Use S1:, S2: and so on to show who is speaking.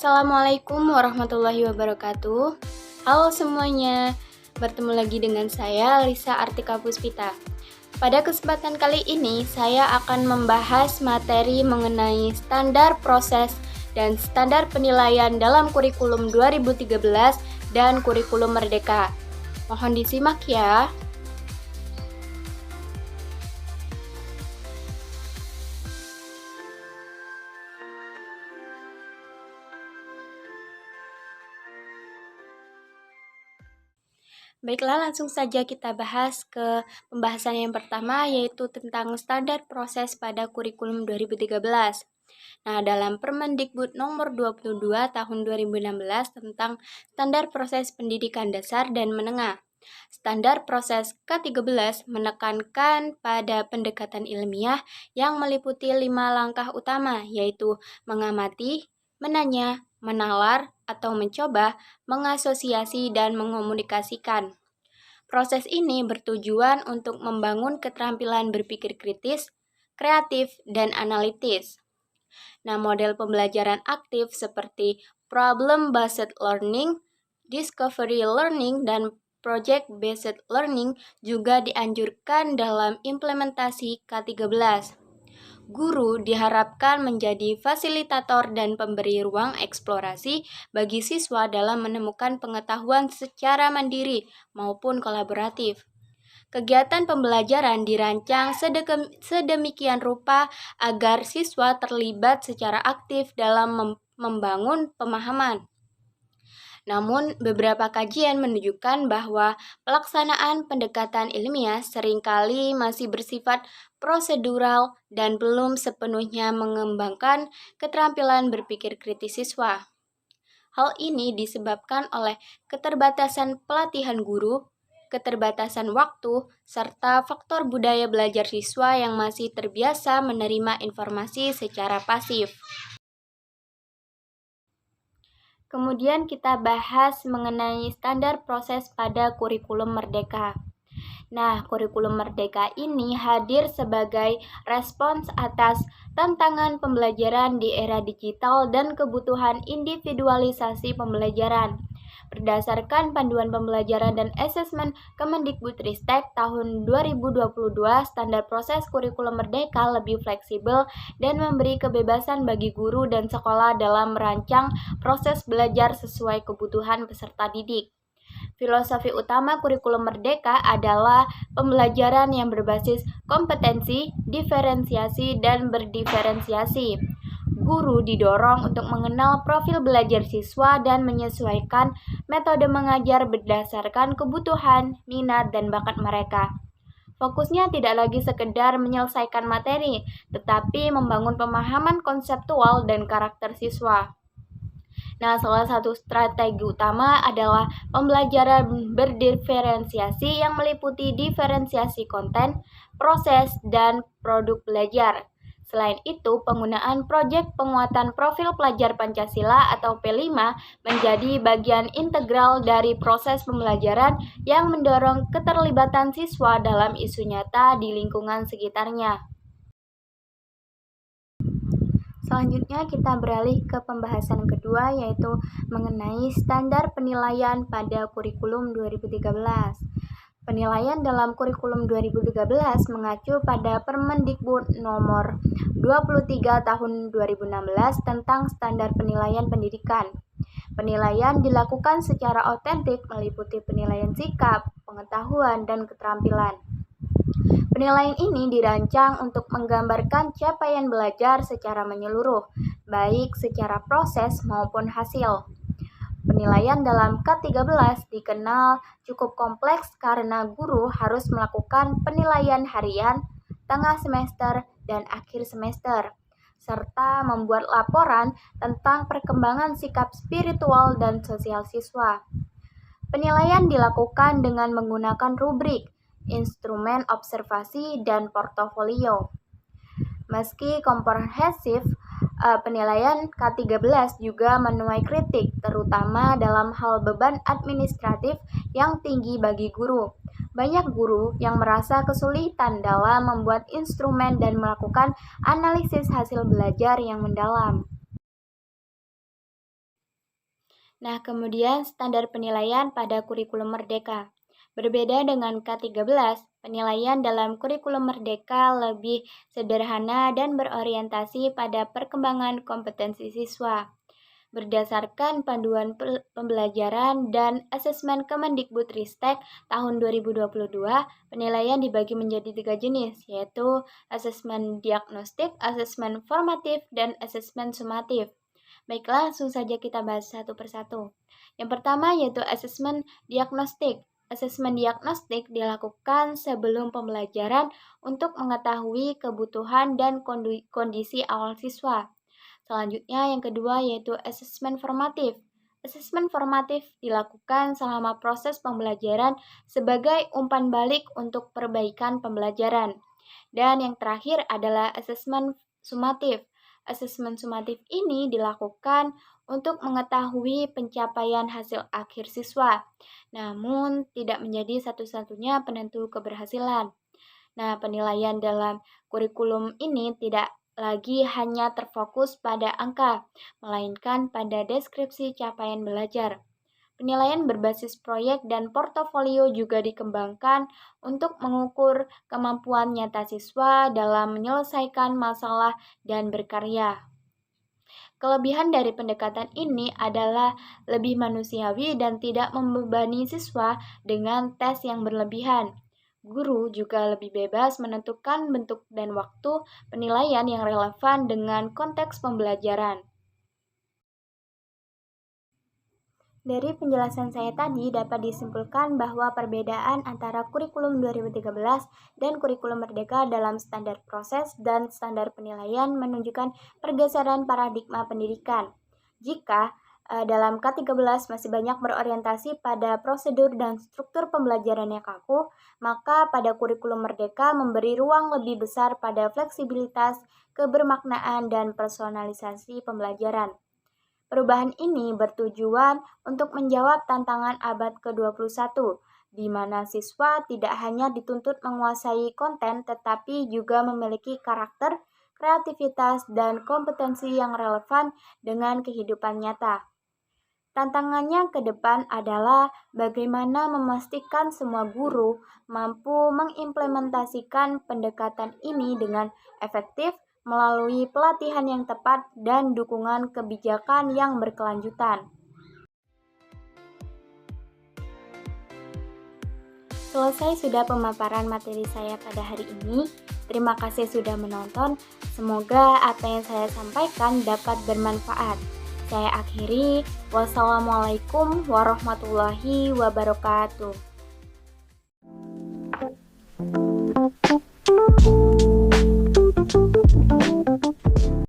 S1: Assalamualaikum warahmatullahi wabarakatuh. Halo semuanya, bertemu lagi dengan saya Lisa Artika Puspita. Pada kesempatan kali ini saya akan membahas materi mengenai standar proses dan standar penilaian dalam kurikulum 2013 dan kurikulum Merdeka. Mohon disimak ya. Baiklah, langsung saja kita bahas ke pembahasan yang pertama, yaitu tentang standar proses pada kurikulum 2013. Nah, dalam Permendikbud nomor 22 tahun 2016 tentang standar proses pendidikan dasar dan menengah, standar proses K13 menekankan pada pendekatan ilmiah yang meliputi 5 langkah utama, yaitu mengamati, menanya, menalar atau mencoba, mengasosiasi, dan mengomunikasikan. Proses ini bertujuan untuk membangun keterampilan berpikir kritis, kreatif, dan analitis. Nah, model pembelajaran aktif seperti problem-based learning, discovery learning, dan project-based learning juga dianjurkan dalam implementasi K13. Guru diharapkan menjadi fasilitator dan pemberi ruang eksplorasi bagi siswa dalam menemukan pengetahuan secara mandiri maupun kolaboratif. Kegiatan pembelajaran dirancang sedemikian rupa agar siswa terlibat secara aktif dalam membangun pemahaman. Namun, beberapa kajian menunjukkan bahwa pelaksanaan pendekatan ilmiah seringkali masih bersifat prosedural dan belum sepenuhnya mengembangkan keterampilan berpikir kritis siswa. Hal ini disebabkan oleh keterbatasan pelatihan guru, keterbatasan waktu, serta faktor budaya belajar siswa yang masih terbiasa menerima informasi secara pasif. Kemudian kita bahas mengenai standar proses pada kurikulum Merdeka. Nah, kurikulum Merdeka ini hadir sebagai respons atas tantangan pembelajaran di era digital dan kebutuhan individualisasi pembelajaran. Berdasarkan panduan pembelajaran dan asesmen Kemendikbudristek tahun 2022, standar proses kurikulum Merdeka lebih fleksibel dan memberi kebebasan bagi guru dan sekolah dalam merancang proses belajar sesuai kebutuhan peserta didik. Filosofi utama kurikulum Merdeka adalah pembelajaran yang berbasis kompetensi, diferensiasi, dan berdiferensiasi. Guru didorong untuk mengenal profil belajar siswa dan menyesuaikan metode mengajar berdasarkan kebutuhan, minat, dan bakat mereka. Fokusnya tidak lagi sekedar menyelesaikan materi, tetapi membangun pemahaman konseptual dan karakter siswa. Nah, salah satu strategi utama adalah pembelajaran berdiferensiasi yang meliputi diferensiasi konten, proses, dan produk belajar. Selain itu, penggunaan proyek penguatan profil pelajar Pancasila atau P5 menjadi bagian integral dari proses pembelajaran yang mendorong keterlibatan siswa dalam isu nyata di lingkungan sekitarnya. Selanjutnya kita beralih ke pembahasan kedua, yaitu mengenai standar penilaian pada kurikulum 2013. Penilaian dalam kurikulum 2013 mengacu pada Permendikbud nomor 23 tahun 2016 tentang standar penilaian pendidikan. Penilaian dilakukan secara otentik meliputi penilaian sikap, pengetahuan, dan keterampilan. Penilaian ini dirancang untuk menggambarkan capaian belajar secara menyeluruh, baik secara proses maupun hasil. Penilaian dalam K13 dikenal cukup kompleks karena guru harus melakukan penilaian harian, tengah semester, dan akhir semester, serta membuat laporan tentang perkembangan sikap spiritual dan sosial siswa. Penilaian dilakukan dengan menggunakan rubrik, instrumen observasi, dan portofolio. Meski komprehensif, penilaian K13 juga menuai kritik, terutama dalam hal beban administratif yang tinggi bagi guru. Banyak guru yang merasa kesulitan dalam membuat instrumen dan melakukan analisis hasil belajar yang mendalam. Nah, kemudian standar penilaian pada kurikulum merdeka. Berbeda dengan K13, penilaian dalam kurikulum merdeka lebih sederhana dan berorientasi pada perkembangan kompetensi siswa. Berdasarkan panduan pembelajaran dan asesmen Kemendikbudristek tahun 2022, penilaian dibagi menjadi 3 jenis, yaitu asesmen diagnostik, asesmen formatif, dan asesmen sumatif. Baiklah, langsung saja kita bahas satu persatu. Yang pertama yaitu asesmen diagnostik. Asesmen diagnostik dilakukan sebelum pembelajaran untuk mengetahui kebutuhan dan kondisi awal siswa. Selanjutnya yang kedua yaitu asesmen formatif. Asesmen formatif dilakukan selama proses pembelajaran sebagai umpan balik untuk perbaikan pembelajaran. Dan yang terakhir adalah asesmen sumatif. Asesmen sumatif ini dilakukan untuk mengetahui pencapaian hasil akhir siswa, namun tidak menjadi satu-satunya penentu keberhasilan. Nah, penilaian dalam kurikulum ini tidak lagi hanya terfokus pada angka, melainkan pada deskripsi capaian belajar. Penilaian berbasis proyek dan portofolio juga dikembangkan untuk mengukur kemampuan nyata siswa dalam menyelesaikan masalah dan berkarya. Kelebihan dari pendekatan ini adalah lebih manusiawi dan tidak membebani siswa dengan tes yang berlebihan. Guru juga lebih bebas menentukan bentuk dan waktu penilaian yang relevan dengan konteks pembelajaran. Dari penjelasan saya tadi dapat disimpulkan bahwa perbedaan antara kurikulum 2013 dan kurikulum merdeka dalam standar proses dan standar penilaian menunjukkan pergeseran paradigma pendidikan. Jika dalam K13 masih banyak berorientasi pada prosedur dan struktur pembelajaran yang kaku, maka pada kurikulum merdeka memberi ruang lebih besar pada fleksibilitas, kebermaknaan, dan personalisasi pembelajaran. Perubahan ini bertujuan untuk menjawab tantangan abad ke-21, di mana siswa tidak hanya dituntut menguasai konten tetapi juga memiliki karakter, kreativitas, dan kompetensi yang relevan dengan kehidupan nyata. Tantangannya ke depan adalah bagaimana memastikan semua guru mampu mengimplementasikan pendekatan ini dengan efektif melalui pelatihan yang tepat dan dukungan kebijakan yang berkelanjutan. Selesai sudah pemaparan materi saya pada hari ini. Terima kasih sudah menonton. Semoga apa yang saya sampaikan dapat bermanfaat. Saya akhiri. Wassalamualaikum warahmatullahi wabarakatuh.